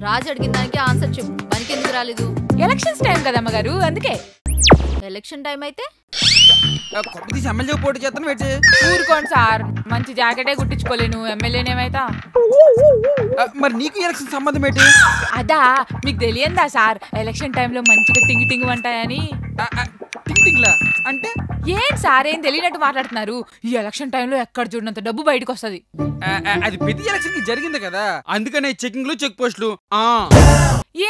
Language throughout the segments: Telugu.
రాజు అడిగిన దానికి ఆన్సర్ చెప్పు. పనికి ఎందుకు రాలేదు? ఎలక్షన్స్ టైం కదా అమ్మగారు, అందుకే. ఎలక్షన్ టైం అయితే ఎమ్మెల్యే పోటీ చేస్తాను. ఊరుకోండి సార్, మంచి జాకెటే కుట్టించుకోలేను, ఎమ్మెల్యేనేమైతా. మరి నీకు ఎలక్షన్ సంబంధం ఏంటి? అదా మీకు తెలియందా సార్, ఎలక్షన్ టైంలో మంచిగా టింగి టింగి ఉంటాయని. అంటే ఏం సార్, ఏం తెలియనట్టు మాట్లాడుతున్నారు. ఈ ఎలక్షన్ టైంలో ఎక్కడ చూడనంత డబ్బు బయటకు వస్తుంది. అది ప్రతి ఎలక్షన్ కి జరిగింది కదా, అందుకనే చెకింగ్లు చెక్ పోస్టులు.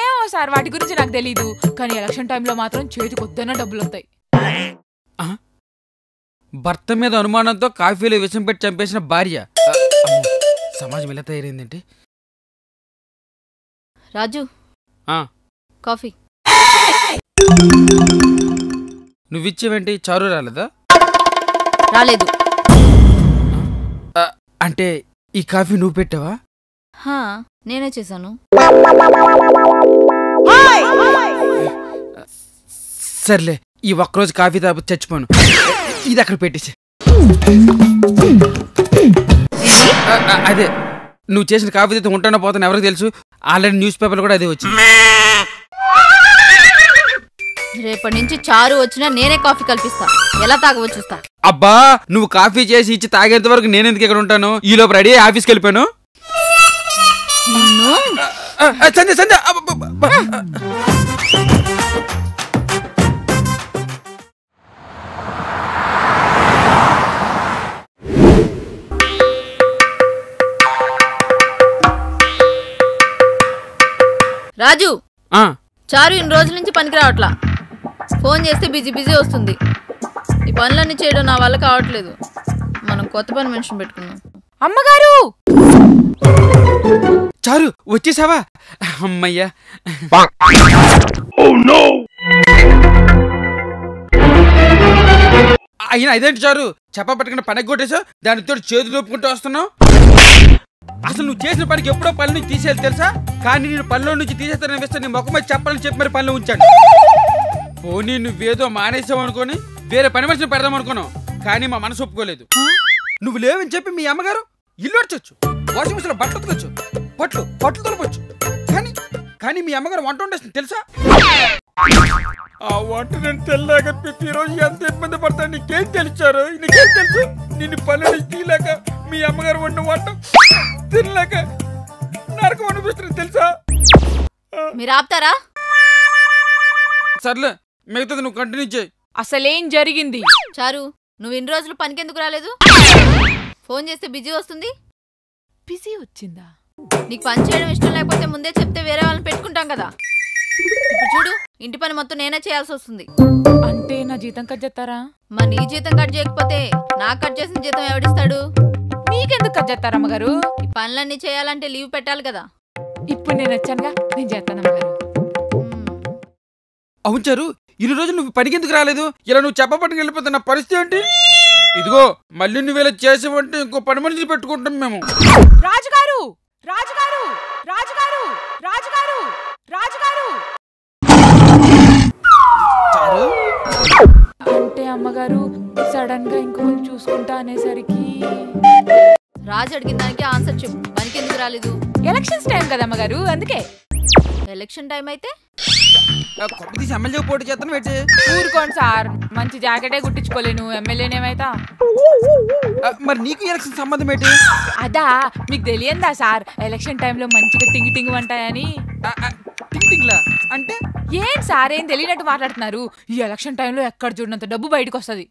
ఏమో సార్, వాటి గురించి నాకు తెలీదు, కానీ ఎలక్షన్ టైంలో మాత్రం చేతికి వద్దన్న డబ్బులు వస్తాయి. భర్త మీద అనుమానంతో కాఫీలో విషం పెట్టి చంపేసిన భార్య. సమాజం ఎలా తయారైందంటే. రాజు కాఫీ. నువ్విచ్చేవేంటి? చారు రాలేదా? రాలేదు. అంటే ఈ కాఫీ నువ్వు పెట్టావా? నేనే చేశాను. సర్లే, ఈ ఒక్కరోజు కాఫీ తాపి చచ్చిపోను. ఇది అక్కడ పెట్టేసి. అదే నువ్వు చేసిన కాఫీ అయితే ఉంటానో పోతాను ఎవరికి తెలుసు. ఆల్రెడీ న్యూస్ పేపర్ కూడా అదే వచ్చింది. రేపటి నుంచి చారు వచ్చినా నేనే కాఫీ కల్పిస్తా. ఎలా తాగవో చూస్తా. అబ్బా, నువ్వు కాఫీ చేసి ఇచ్చి తాగేంత వరకు నేను ఎందుకు ఇక్కడ ఉంటాను? ఈ లోపు రెడీ ఆఫీస్కి వెళ్ళిపోయాను. సంధ్య సంధ్య రాజు, చారు ఇన్ని రోజుల నుంచి పనికి రావట్లా. ఫోన్ చేస్తే బిజీ బిజీ వస్తుంది. ఈ పనులన్నీ చేయడం నా వల్ల కావట్లేదు. మనం కొత్త పని మనిషిని పెట్టుకున్నాం. అమ్మగారు, చారు వచ్చేసావా? అమ్మయ్యా. అయినా ఇదేంటి చారు, చెప్ప పట్టుకుని పనికి కొట్టేసా, దానితో చేతులు ఒప్పుకుంటూ వస్తున్నావు. అసలు నువ్వు చేసిన పనికి ఎప్పుడో పని నుంచి తీసేయాలి తెలుసా? కానీ నేను పనిలో నుంచి తీసేస్తానని వేస్తే నీ ముఖం మీద చెప్పాలని చెప్పి మరి పనిలో ఉంచాను. పోనీ నువ్వేదో మానేసావు అనుకోని వేరే పని మనిషిని పెడదాం అనుకున్నావు, కానీ మా మనసు ఒప్పుకోలేదు. నువ్వు లేవని చెప్పి మీ అమ్మగారు ఇల్లు అడచొచ్చు, వాషింగ్ మిషన్ లో బట్టలు ఉతకొచ్చు, పట్లు తొలపచ్చు, కానీ మీ అమ్మగారు వంట వండేస్తుంది తెలుసా? ఆ వంట నేను తెల్లాక ప్రతిరోజు ఎంత ఇబ్బంది పడతాను నీకేం తెలుసారు? నీకేం తెలుసు? నిన్ను పల్లె నుంచి తీయలేక మీ అమ్మగారు వంట వంట తినలేక నరకం అనిపిస్తుంది తెలుసా? మీరు ఆపుతారా? సర్లే, మిగతాది నువ్వు కంటిన్యూ చేయి. అసలేం జరిగింది? చారు, నువ్వు ఇన్ని రోజులు పనికి ఎందుకు రాలేదు? ఫోన్ చేస్తే బిజీ వస్తుంది. బిజీ వచ్చిందా? నీకు పని చేయడం ఇష్టం లేకపోతే ముందే చెప్తే వేరే వాళ్ళని పెట్టుకుంటాం కదా. ఇప్పుడు చూడు, ఇంటి పని మొత్తం నేనే చేయాల్సి వస్తుంది. అంటే నా జీతం కట్ చేస్తారా? మరి నీ జీతం కట్ చేయకపోతే నాకు కట్ చేసిన జీతం ఎవడిస్తాడు? మీకెందుకు కట్ చేస్తారా అమ్మగారు? ఈ పనులన్నీ చేయాలంటే లీవ్ పెట్టాలి కదా. ఇప్పుడు నేను వచ్చానుగా, నేను చేస్తాను అమ్మగారు. అవును చారు, ఇన్ని రోజులు నువ్వు పనికి ఎందుకు రాలేదు? ఇలా నువ్వు చెప్పబట్టుకు వెళ్ళిపోతే నా పరిస్థితి ఏంటి? ఇదిగో మళ్ళీ నువ్వు ఇలా చేసేవంటే ఇంకో పని మనిషి పెట్టుకుంటాం మేము. రాజుగారు, రాజుగారు, రాజుగారు, రాజుగారు, రాజుగారు. అంటే అమ్మగారు సడన్ గా ఇంకొకరు చూసుకుంటా అనేసరికి. రాజు అడిగిన దానికి ఆన్సర్ చెప్పు. పనికి ఎందుకు రాలేదు? ఎలక్షన్స్ టైం కదా అమ్మగారు, అందుకే. ఎలక్షన్ టైం అయితే ఎమ్మెల్యే పోటీ చేస్తాను. ఊరుకోండి సార్, మంచి జాకెటే కుట్టించుకోలేను, ఎమ్మెల్యేనేమైతా. మరి నీకు ఎలక్షన్ సంబంధం ఏంటి? అదా మీకు తెలియందా సార్, ఎలక్షన్ టైంలో మంచిగా టింగి టింగి ఉంటాయని. అంటే ఏం సార్, ఏం తెలియనట్టు మాట్లాడుతున్నారు. ఈ ఎలక్షన్ టైంలో ఎక్కడ చూడనంత డబ్బు బయటకు వస్తుంది.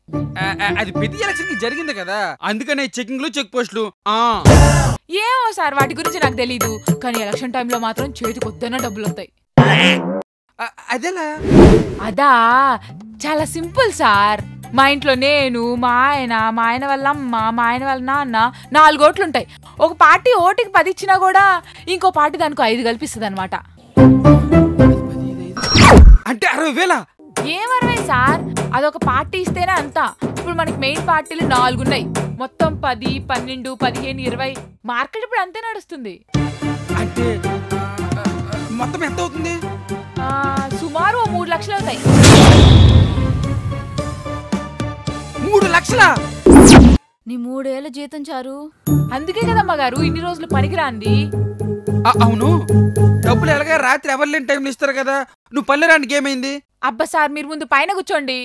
అది ప్రతి ఎలక్షన్ కి జరిగింది కదా, అందుకనే చెకింగ్లు చెక్ పోస్టులు. ఏమో సార్, వాటి గురించి నాకు తెలీదు, కానీ ఎలక్షన్ టైంలో మాత్రం చేతికి వద్దన్న డబ్బులు వస్తాయి. అదేలా? అదా చాలా సింపుల్ సార్. మా ఇంట్లో నేను, మా ఆయన వాళ్ళ అమ్మ, మా ఆయన వాళ్ళ నాన్న 4 ఓట్లుంటాయి. ఒక పార్టీ ఓటుకి 10 ఇచ్చినా కూడా ఇంకో పార్టీ దానికి 5 కల్పిస్తుంది అనమాట. అంటే 60,000? ఏం 60 సార్, అదొక పార్టీ ఇస్తేనే అంతా. ఇప్పుడు మనకి మెయిన్ పార్టీలు 4 ఉన్నాయి, మొత్తం 10, 12, 15, 20. మార్కెట్ ఇప్పుడు అంతే నడుస్తుంది. అంటే మొత్తం ఎంత అవుతుంది? సుమారు 3 లక్షలు అవుతాయి. 3 లక్షలా? నీ 3 ఏళ్ల జీతం చారు. అందుకే కదమ్మా గారు ఇన్ని రోజులు పనికిరాంది. అవును, డబ్బులు ఎలాగా రాత్రి ఎవరు లేని టైంలో ఇస్తారు కదా, నువ్వు పల్లె రానికి ఏమైంది? అబ్బా సార్, మీరు ముందు పైన కూర్చోండి.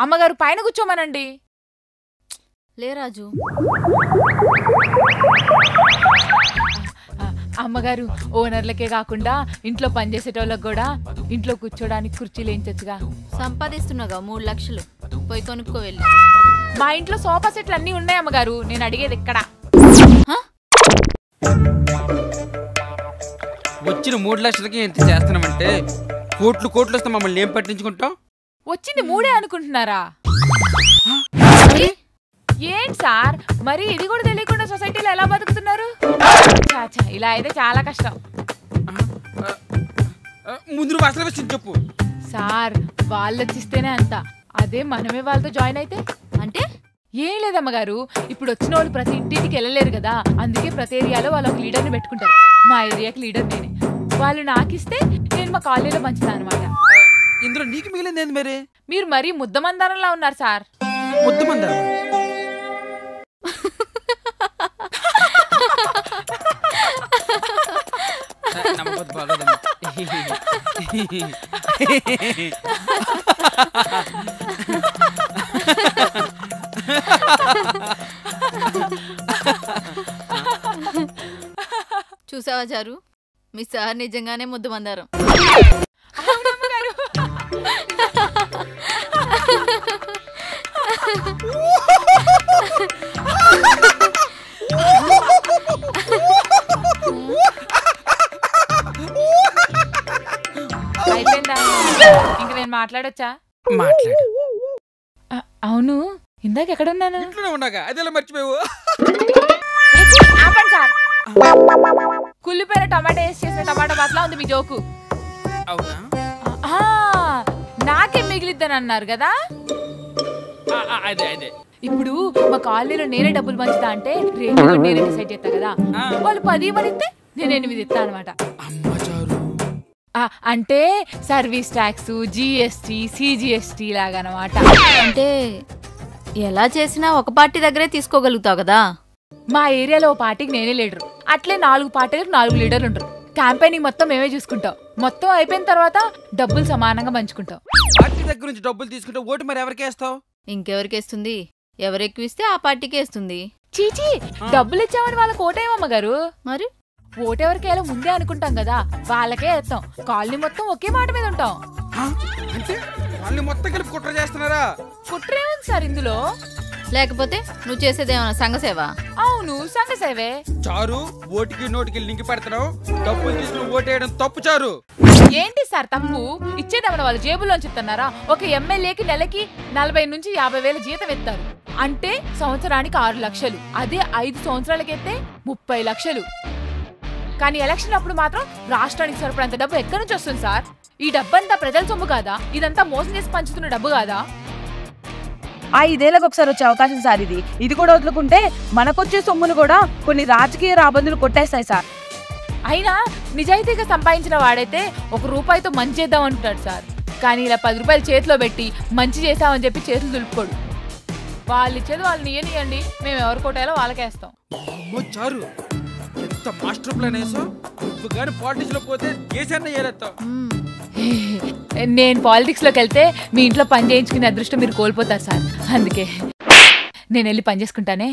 అమ్మగారు పైన కూర్చోమనండి. లే రాజు. అమ్మగారు, ఓనర్లకే కాకుండా ఇంట్లో పనిచేసేటోళ్ళకి కూడా ఇంట్లో కూర్చోడానికి కుర్చీలు వేయించచ్చుగా. సంపాదిస్తున్నాగా 3 లక్షలు, పోయి కొనుక్కో వెళ్ళి. మా ఇంట్లో సోఫా సెట్లు అన్నీ ఉన్నాయి అమ్మగారు, నేను అడిగేది ఇక్కడ. వచ్చిన 3 లక్షలకి ఎంత చేస్తున్నామంటే కోట్లు కోట్లు వస్తే మమ్మల్ని ఏం పట్టించుకుంటాం? వచ్చింది 3 అనుకుంటున్నారా? ఏంటి సార్, మరి ఇది కూడా తెలియకుండా సొసైటీలో ఎలా బతుకుతున్నారు? చాచా, ఇలా అయితే చాలా కష్టం. ముందు నువ్వు అసలు విషయం చెప్పు. సార్, వాళ్ళు వచ్చిస్తేనే అంత, అదే మనమే వాళ్ళతో జాయిన్ అయితే అంటే ఏం లేదమ్మగారు. ఇప్పుడు వచ్చిన వాళ్ళు ప్రతి ఇంటికి వెళ్ళలేరు కదా, అందుకే ప్రతి ఏరియాలో వాళ్ళు ఒక లీడర్ని పెట్టుకుంటారు. మా ఏరియాకి లీడర్ నేనే. వాళ్ళు నాకిస్తే నేను మా కాలనీలో పంచుతాను అనమాట. ఇందులో నీకు మిగిలింది ఏంది మరి? మీరు మరీ ముద్దమందారంలా ఉన్నారు సార్. ముద్దమందారం? చూసావా చారు, మీ సార్ నిజంగానే ముద్దు మందారం. అయిపోయిందా? ఇంక నేను మాట్లాడొచ్చా? మాట్లాడు. అవును, ఇందాక ఎక్కడున్నాను? ఇంట్లోనే ఉన్నాగా, అదేలా మర్చిపోయావు? ఆపండి సార్, కుళ్ళిపోయిన టమాటా వేసి చేసిన టమాటా బాత్లా ఉంది మీ జోకు. అవునా? నాకే మిగిలిద్దని అన్నారు కదా. అదే అదే. ఇప్పుడు మా కాలనీలో నేనే డబ్బులు పంచుతా అంటే రేపు నేనే డిసైడ్ చేస్తా కదా. వాళ్ళు 10 ఇస్తే నేను 8 ఇస్తా అనమాట. అంటే సర్వీస్ ట్యాక్స్, జిఎస్టీ, సిజిఎస్టీ లాగా అనమాట. అంటే ఎలా చేసినా ఒక పార్టీ దగ్గరే తీసుకోగలుగుతావు కదా. మా ఏరియాలో ఓ పార్టీకి నేనే లీడరు, అట్లే 4 పార్టీలకు 4 లీడర్లు ఉంటారు. క్యాంపెయినింగ్ మొత్తం మేమే చూసుకుంటాం. మొత్తం అయిపోయిన తర్వాత డబ్బులు సమానంగా పంచుకుంటాం. పార్టీ దగ్గర నుంచి డబ్బులు తీసుకుంటే ఓటు మరి ఎవరికి వేస్తావు? ఇంకెవరికేస్తుంది? ఎవరు ఎక్కువ ఇస్తే ఆ పార్టీకే ఇస్తుంది. చీచీ, డబ్బులు ఇచ్చామని వాళ్ళకి ఓటేమమ్మగారు. మరి ఓటెవరికేలా ముందే అనుకుంటాం కదా, వాళ్ళకే వేస్తాం. కాలనీ మొత్తం ఒకే మాట మీద ఉంటాం. అంటే వాళ్ళు మొత్తం కలిపి కుట్ర చేస్తున్నారా? కుట్రేముంది సార్ ఇందులో? లేకపోతే నువ్వు చేసేదేమన్నా సంఘసేవ? అవును, సంఘసేవే. చారు, ఓటుకి నోటికి లింక్ పెడతావు, డబ్బులు తీసుకుని ఓటేయడం తప్పు చారు. ఏంటి సార్ తప్పు? ఇచ్చేదేమన్నా వాళ్ళు జేబుల్లో చెప్తున్నారా? ఒక ఎమ్మెల్యేకి నెలకి 40 నుంచి 50 వేల జీతం ఎత్తారు అంటే సంవత్సరానికి 6 లక్షలు. అదే 5 సంవత్సరాలకెత్తే 30 లక్షలు. కానీ ఎలక్షన్ అప్పుడు మాత్రం రాష్ట్రానికి సరిపడంత డబ్బు ఎక్కడి నుంచి వస్తుంది సార్? ఈ డబ్బంతా ప్రజల సొమ్ము కాదా? ఇదంతా మోసం చేసి పంచుతున్న డబ్బు కాదా? 5 ఏళ్ళకి ఒకసారి వచ్చే అవకాశం సార్ ఇది. ఇది కూడా వదులుకుంటే మనకొచ్చే సొమ్మును కూడా కొన్ని రాజకీయ రాబందులు కొట్టేస్తాయి సార్. అయినా నిజాయితీగా సంపాదించిన వాడైతే 1 రూపాయితో మంచి చేద్దాం అంటాడు సార్. కానీ ఇలా 10 రూపాయలు చేతిలో పెట్టి మంచి చేసామని చెప్పి చేతులు దులుపుకోడు. వాళ్ళు ఇచ్చేది వాళ్ళు నీయండి, మేము ఎవరు కొట్టాలో వాళ్ళకేస్తాం. చారు, ఎంత మాస్టర్ ప్లాన్ వేసావు. నువ్వు కానీ పాలిటిక్స్ లో పోతే దేశాన్ని ఏరేస్తావు. నేను పాలిటిక్స్ లోకి వెళ్తే మీ ఇంట్లో పని చేయించుకునే అదృష్టం మీరు కోల్పోతారు సార్. అందుకే నేను వెళ్ళి పని చేసుకుంటానే.